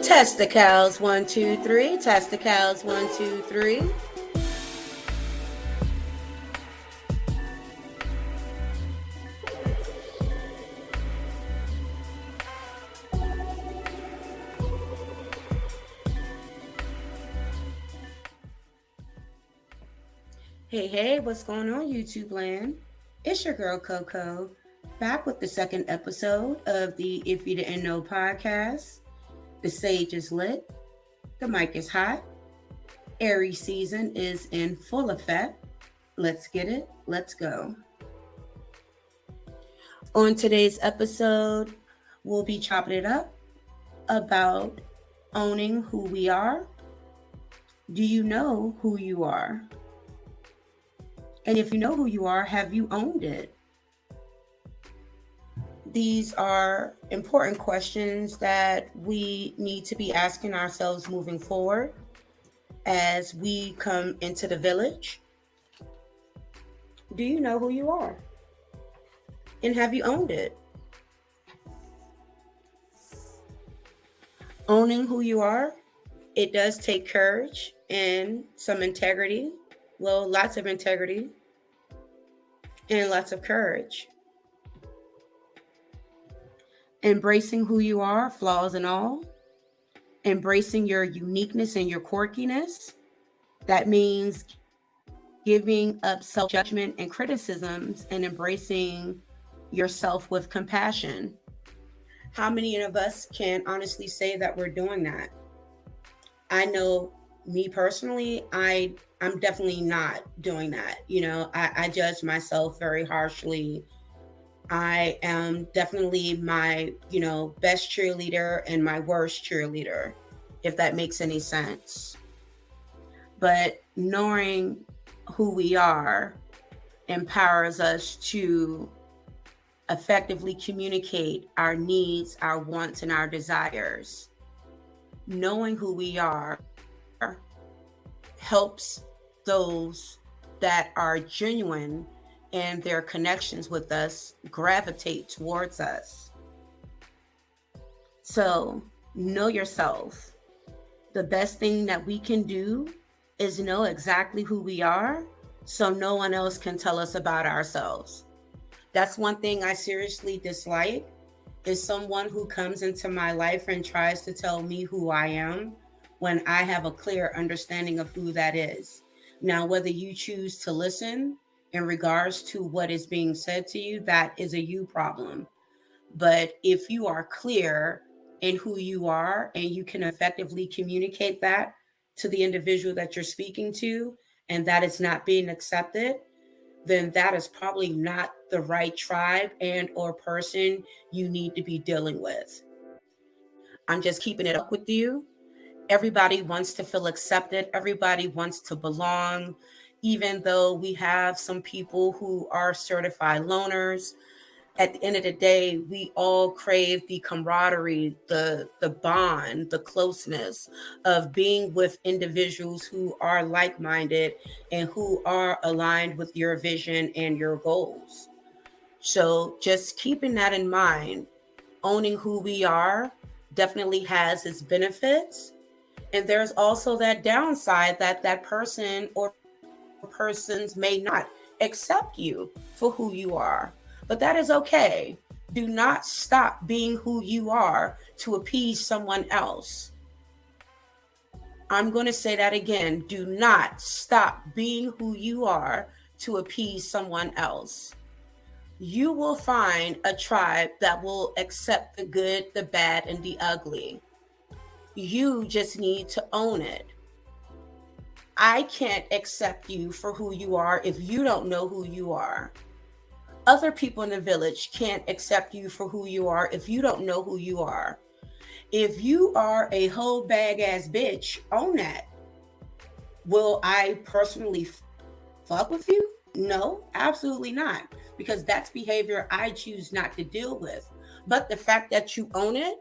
Testicals, 1, 2, 3. Testicals, 1, 2, 3. Hey, what's going on, YouTube land? It's your girl CoCo, back with the second episode of the If You Didn't Know podcast. The sage is lit, the mic is hot, Aries season is in full effect. Let's get it, let's go. On today's episode, we'll be chopping it up about owning who we are. Do you know who you are? And if you know who you are, have you owned it? These are important questions that we need to be asking ourselves moving forward as we come into the village. Do you know who you are? And have you owned it? Owning who you are, it does take courage and some integrity. Well, lots of integrity and lots of courage. Embracing who you are, flaws and all. Embracing your uniqueness and your quirkiness. That means giving up self-judgment and criticisms and embracing yourself with compassion. How many of us can honestly say that we're doing that? I know me personally, I'm definitely not doing that. I judge myself very harshly. I am definitely my, best cheerleader and my worst cheerleader, if that makes any sense. But knowing who we are empowers us to effectively communicate our needs, our wants, and our desires. Knowing who we are helps those that are genuine and their connections with us gravitate towards us. So know yourself. The best thing that we can do is know exactly who we are so no one else can tell us about ourselves. That's one thing I seriously dislike, is someone who comes into my life and tries to tell me who I am when I have a clear understanding of who that is. Now, whether you choose to listen in regards to what is being said to you, that is a you problem. But if you are clear in who you are and you can effectively communicate that to the individual that you're speaking to, and that is not being accepted, then that is probably not the right tribe and or person you need to be dealing with. I'm just keeping it up with you. Everybody wants to feel accepted. Everybody wants to belong, even though we have some people who are certified loners. At the end of the day, we all crave the camaraderie, the bond, the closeness of being with individuals who are like-minded and who are aligned with your vision and your goals. So just keeping that in mind, owning who we are definitely has its benefits. And there's also that downside that person or persons may not accept you for who you are. But that is okay. Do not stop being who you are to appease someone else. I'm going to say that again. Do not stop being who you are to appease someone else. You will find a tribe that will accept the good, the bad, and the ugly. You just need to own it. I can't accept you for who you are if you don't know who you are. Other people in the village can't accept you for who you are if you don't know who you are. If you are a whole bag ass bitch, own that. Will I personally fuck with you? No, absolutely not. Because that's behavior I choose not to deal with. But the fact that you own it,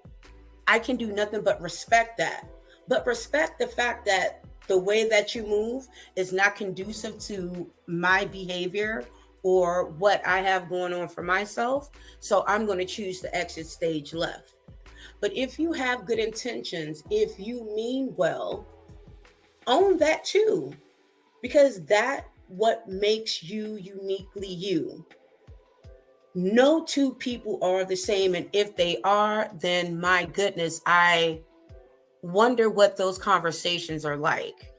I can do nothing but respect that. But respect the fact that the way that you move is not conducive to my behavior or what I have going on for myself. So I'm going to choose to exit stage left. But if you have good intentions, if you mean well, own that too, because that what makes you uniquely you. No two people are the same, and if they are, then my goodness, I wonder what those conversations are like.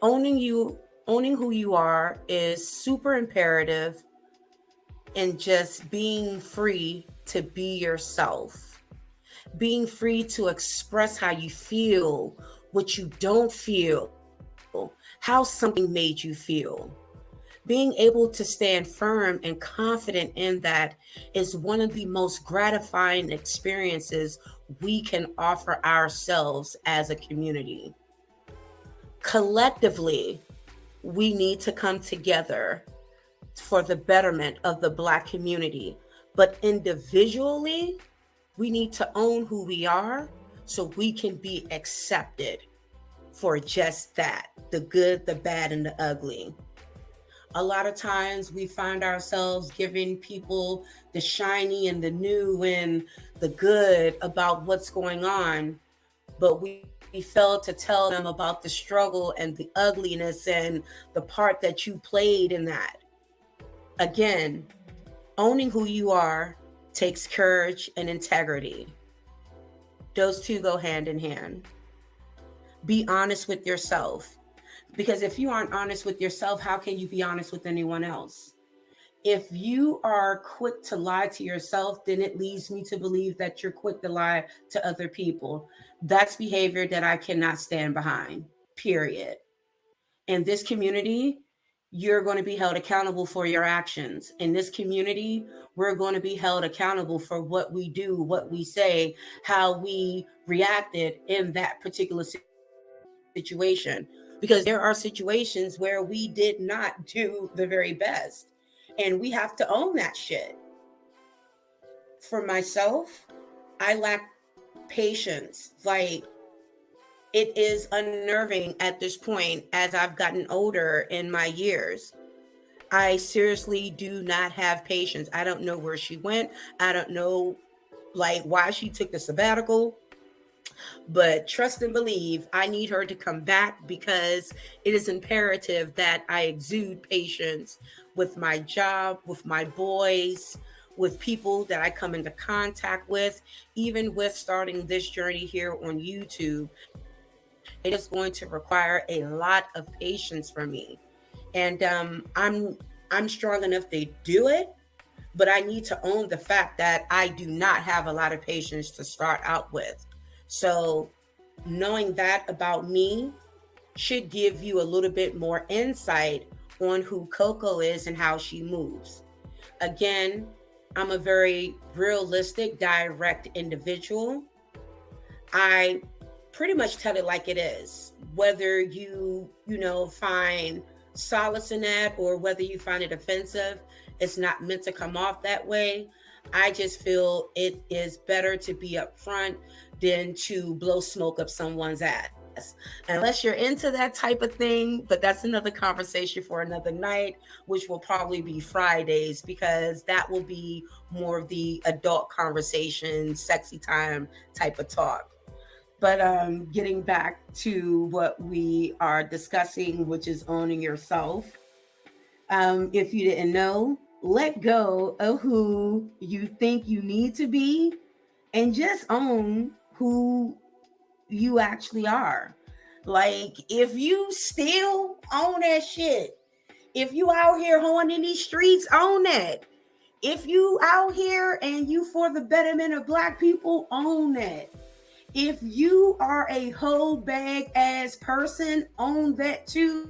Owning you, owning who you are is super imperative, and just being free to be yourself, being free to express how you feel, what you don't feel, how something made you feel. Being able to stand firm and confident in that is one of the most gratifying experiences we can offer ourselves as a community. Collectively, we need to come together for the betterment of the Black community. But individually, we need to own who we are so we can be accepted for just that, the good, the bad, and the ugly. A lot of times we find ourselves giving people the shiny and the new and the good about what's going on, but we fail to tell them about the struggle and the ugliness and the part that you played in that. Again, owning who you are takes courage and integrity. Those two go hand in hand. Be honest with yourself. Because if you aren't honest with yourself, how can you be honest with anyone else? If you are quick to lie to yourself, then it leads me to believe that you're quick to lie to other people. That's behavior that I cannot stand behind, period. In this community, you're going to be held accountable for your actions. In this community, we're going to be held accountable for what we do, what we say, how we reacted in that particular situation. Because there are situations where we did not do the very best. And we have to own that shit. For myself, I lack patience. Like, it is unnerving at this point as I've gotten older in my years. I seriously do not have patience. I don't know where she went. I don't know like why she took the sabbatical, but trust and believe I need her to come back because it is imperative that I exude patience with my job, with my boys, with people that I come into contact with, even with starting this journey here on YouTube. It is going to require a lot of patience from me. And I'm strong enough to do it, but I need to own the fact that I do not have a lot of patience to start out with. So knowing that about me should give you a little bit more insight on who CoCo is and how she moves. Again, I'm a very realistic, direct individual. I pretty much tell it like it is. Whether you find solace in that or whether you find it offensive, it's not meant to come off that way. I just feel it is better to be upfront than to blow smoke up someone's ass. Unless you're into that type of thing, but that's another conversation for another night, which will probably be Fridays because that will be more of the adult conversation, sexy time type of talk. But getting back to what we are discussing, which is owning yourself. If you didn't know, let go of who you think you need to be and just own who you actually are. Like, if you still own that shit, if you out here hoeing in these streets, own that. If you out here and you for the betterment of Black people, own that. If you are a whole bag ass person, own that too.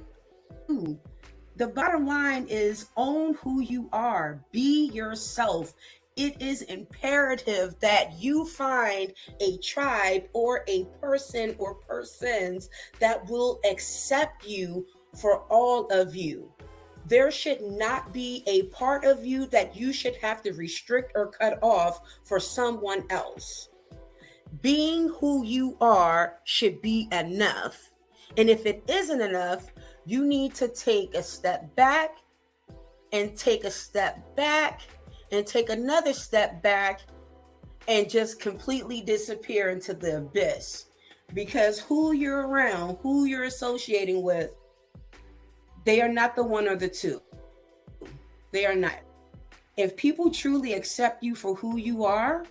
The bottom line is own who you are, be yourself. It is imperative that you find a tribe or a person or persons that will accept you for all of you. There should not be a part of you that you should have to restrict or cut off for someone else. Being who you are should be enough. And if it isn't enough, you need to take a step back and take a step back and take another step back and just completely disappear into the abyss. Because who you're around, who you're associating with, they are not the one or the two. They are not. If people truly accept you for who you are,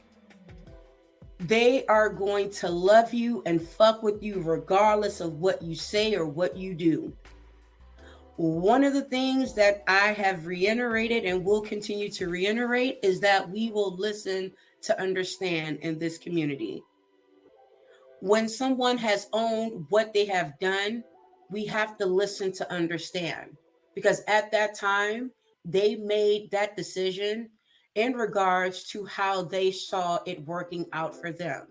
they are going to love you and fuck with you regardless of what you say or what you do. One of the things that I have reiterated and will continue to reiterate is that we will listen to understand in this community. When someone has owned what they have done, we have to listen to understand. Because at that time, they made that decision in regards to how they saw it working out for them.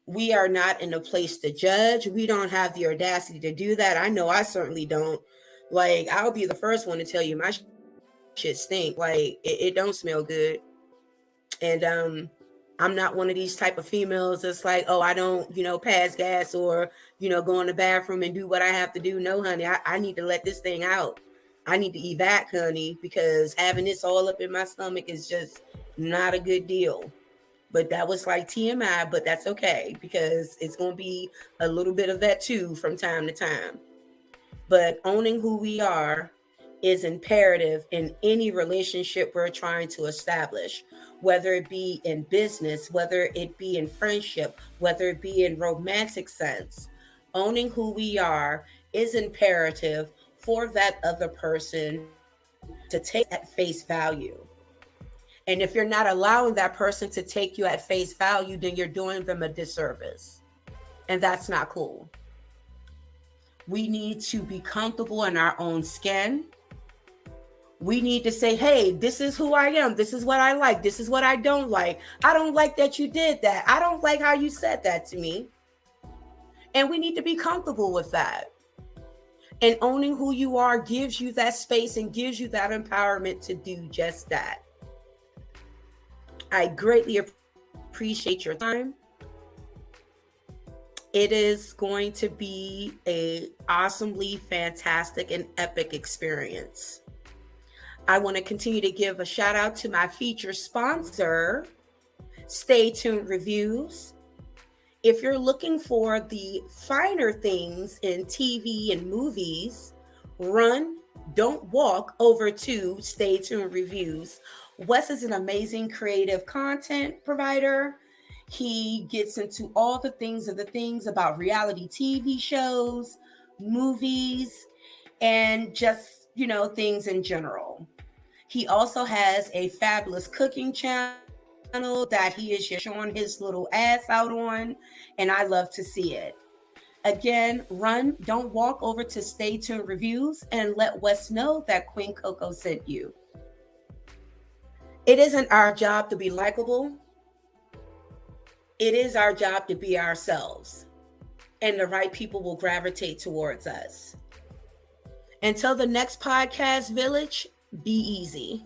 We are not in a place to judge. We don't have the audacity to do that. I know I certainly don't. Like, I'll be the first one to tell you my shit stink. Like, it don't smell good. And I'm not one of these type of females that's like, oh, I don't, pass gas or, go in the bathroom and do what I have to do. No, honey, I need to let this thing out. I need to evac, honey, because having this all up in my stomach is just not a good deal. But that was like TMI, but that's okay because it's going to be a little bit of that too from time to time. But owning who we are is imperative in any relationship we're trying to establish, whether it be in business, whether it be in friendship, whether it be in romantic sense. Owning who we are is imperative for that other person to take at face value. And if you're not allowing that person to take you at face value, then you're doing them a disservice. And that's not cool. We need to be comfortable in our own skin. We need to say, hey, this is who I am. This is what I like. This is what I don't like. I don't like that you did that. I don't like how you said that to me. And we need to be comfortable with that. And owning who you are gives you that space and gives you that empowerment to do just that. I greatly appreciate your time. It is going to be an awesomely fantastic and epic experience. I want to continue to give a shout out to my feature sponsor, Stay Tuned Reviews. If you're looking for the finer things in TV and movies, run, don't walk over to Stay Tuned Reviews. Wes is an amazing creative content provider. He gets into all the things about reality TV shows, movies, and just, things in general. He also has a fabulous cooking channel that he is just showing his little ass out on, and I love to see it. Again, run, don't walk over to Stay Tuned Reviews and let Wes know that Queen CoCo sent you. It isn't our job to be likable. It is our job to be ourselves, and the right people will gravitate towards us. Until the next podcast, Village, be easy.